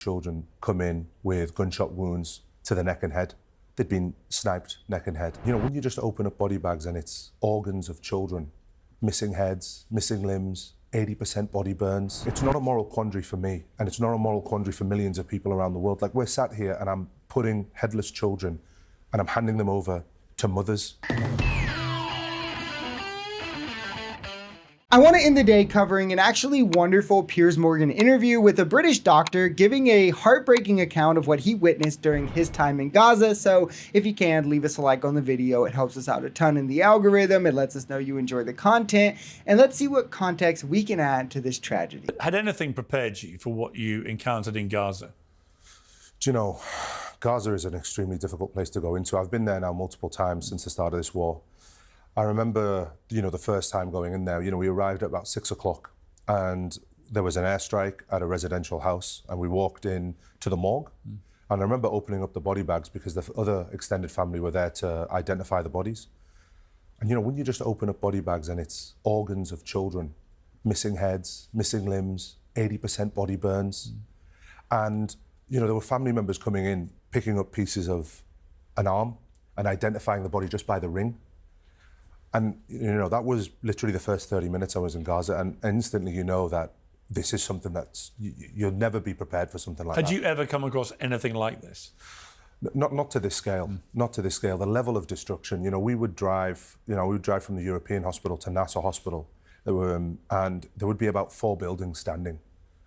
Children come in with gunshot wounds to the neck and head. They'd been sniped neck and head. You know, when you just open up body bags and it's organs of children, missing heads, missing limbs, 80% body burns. It's not a moral quandary for me, and it's not a moral quandary for millions of people around the world. Like, we're sat here and I'm putting headless children and I'm handing them over to mothers. I want to end the day covering an actually wonderful Piers Morgan interview with a British doctor giving a heartbreaking account of what he witnessed during his time in Gaza. So if you can, leave us a like on the video. It helps us out a ton in the algorithm. It lets us know you enjoy the content. And let's see what context we can add to this tragedy. Had anything prepared you for what you encountered in Gaza? Do you know, Gaza is an extremely difficult place to go into. I've been there now multiple times since the start of this war. I remember, you know, the first time going in there, you know, we arrived at about 6 o'clock and there was an airstrike at a residential house and we walked in to the morgue. And I remember opening up the body bags because the other extended family were there to identify the bodies. And, you know, when you just open up body bags and it's organs of children, missing heads, missing limbs, 80% body burns. And, you know, there were family members coming in, picking up pieces of an arm and identifying the body just by the ring. And, you know, that was literally the first 30 minutes I was in Gaza, and instantly you know that this is something that's, you'll never be prepared for something like that. Had you ever come across anything like this? Not to this scale, not to this scale. The level of destruction, you know, we would drive from the European hospital to Nassau Hospital, and there would be about 4 buildings standing.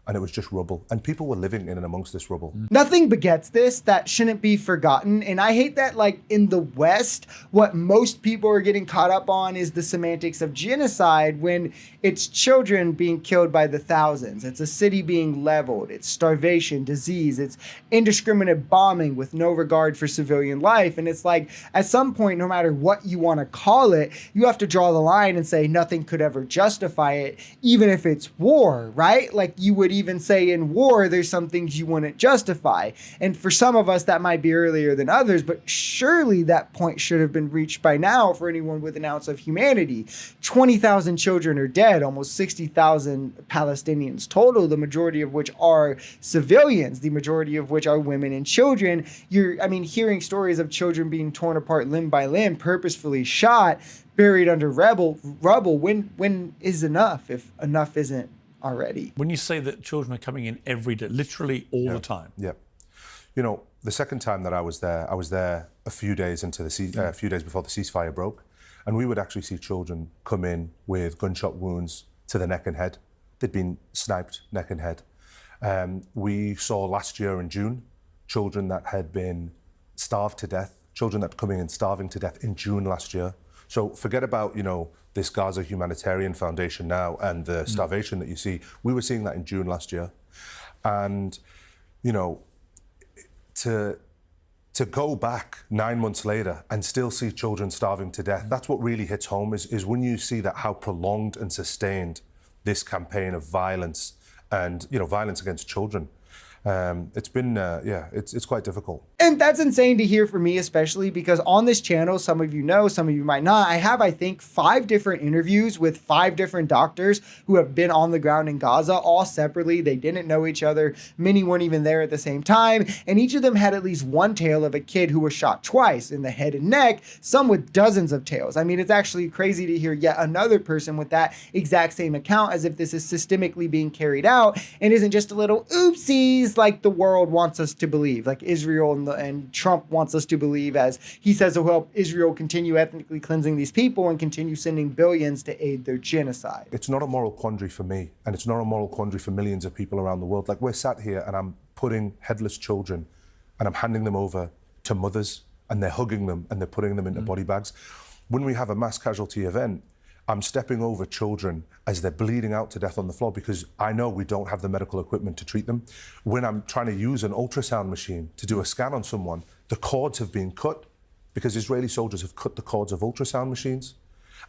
And it was just rubble. And people were living in and amongst this rubble. Nothing begets this that shouldn't be forgotten. And I hate that, like, in the West, what most people are getting caught up on is the semantics of genocide when it's children being killed by the thousands. It's a city being leveled. It's starvation, disease. It's indiscriminate bombing with no regard for civilian life. And it's like, at some point, no matter what you want to call it, you have to draw the line and say nothing could ever justify it, even if it's war, right? Like, you would even say in war, there's some things you wouldn't justify. And for some of us, that might be earlier than others, but surely that point should have been reached by now for anyone with an ounce of humanity. 20,000 children are dead, almost 60,000 Palestinians total, the majority of which are civilians, the majority of which are women and children. Hearing stories of children being torn apart limb by limb, purposefully shot, buried under rubble, when is enough, if enough isn't already? When you say that children are coming in every day, literally all the time. Yeah. You know, the second time that I was there a few days into a few days before the ceasefire broke, and we would actually see children come in with gunshot wounds to the neck and head. They'd been sniped neck and head. We saw last year in June children that had been starved to death, children that were coming in starving to death in June last year. So forget about, you know, this Gaza Humanitarian Foundation now and the starvation that you see. We were seeing that in June last year. And, you know, to go back 9 months later and still see children starving to death, that's what really hits home, is when you see that how prolonged and sustained this campaign of violence and, you know, violence against children. It's been, it's quite difficult. And that's insane to hear from me, especially because on this channel, some of you know, some of you might not, I have, I think, 5 different interviews with 5 different doctors who have been on the ground in Gaza, all separately. They didn't know each other. Many weren't even there at the same time. And each of them had at least one tale of a kid who was shot twice in the head and neck, some with dozens of tales. I mean, it's actually crazy to hear yet another person with that exact same account, as if this is systemically being carried out and isn't just a little oopsies like the world wants us to believe, like Israel and Trump wants us to believe, as he says will help Israel continue ethnically cleansing these people and continue sending billions to aid their genocide. It's not a moral quandary for me, and it's not a moral quandary for millions of people around the world. Like, we're sat here and I'm putting headless children and I'm handing them over to mothers, and they're hugging them and they're putting them into body bags. When we have a mass casualty event, I'm stepping over children as they're bleeding out to death on the floor because I know we don't have the medical equipment to treat them. When I'm trying to use an ultrasound machine to do a scan on someone, the cords have been cut because Israeli soldiers have cut the cords of ultrasound machines.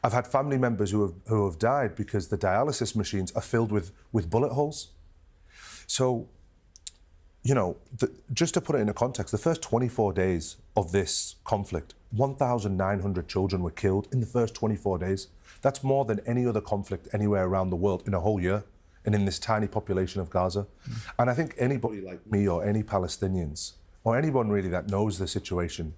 I've had family members who have died because the dialysis machines are filled with bullet holes. So, you know, just to put it into context, the first 24 days of this conflict, 1,900 children were killed in the first 24 days. That's more than any other conflict anywhere around the world in a whole year. and in this tiny population of Gaza. And I think anybody like me or any Palestinians or anyone really that knows the situation,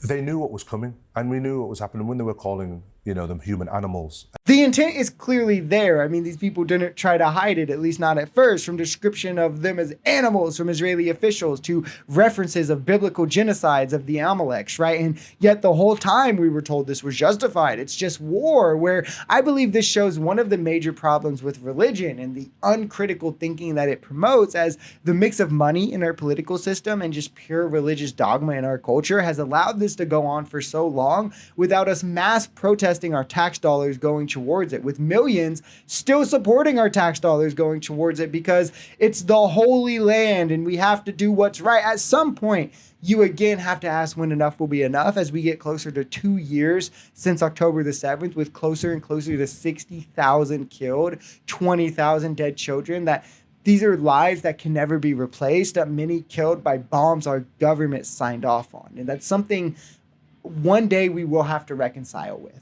they knew what was coming, and we knew what was happening when they were calling, them human animals. The intent is clearly there. I mean, these people didn't try to hide it, at least not at first, from description of them as animals from Israeli officials to references of biblical genocides of the Amaleks, right? And yet the whole time we were told this was justified. It's just war, where I believe this shows one of the major problems with religion and the uncritical thinking that it promotes, as the mix of money in our political system and just pure religious dogma in our culture has allowed this to go on for so long without us mass protesting our tax dollars going towards it, with millions still supporting our tax dollars going towards it because it's the Holy Land and we have to do what's right. At some point, you again have to ask when enough will be enough, as we get closer to 2 years since October the 7th, with closer and closer to 60,000 killed, 20,000 dead children, that these are lives that can never be replaced, that many killed by bombs our government signed off on. And that's something one day we will have to reconcile with.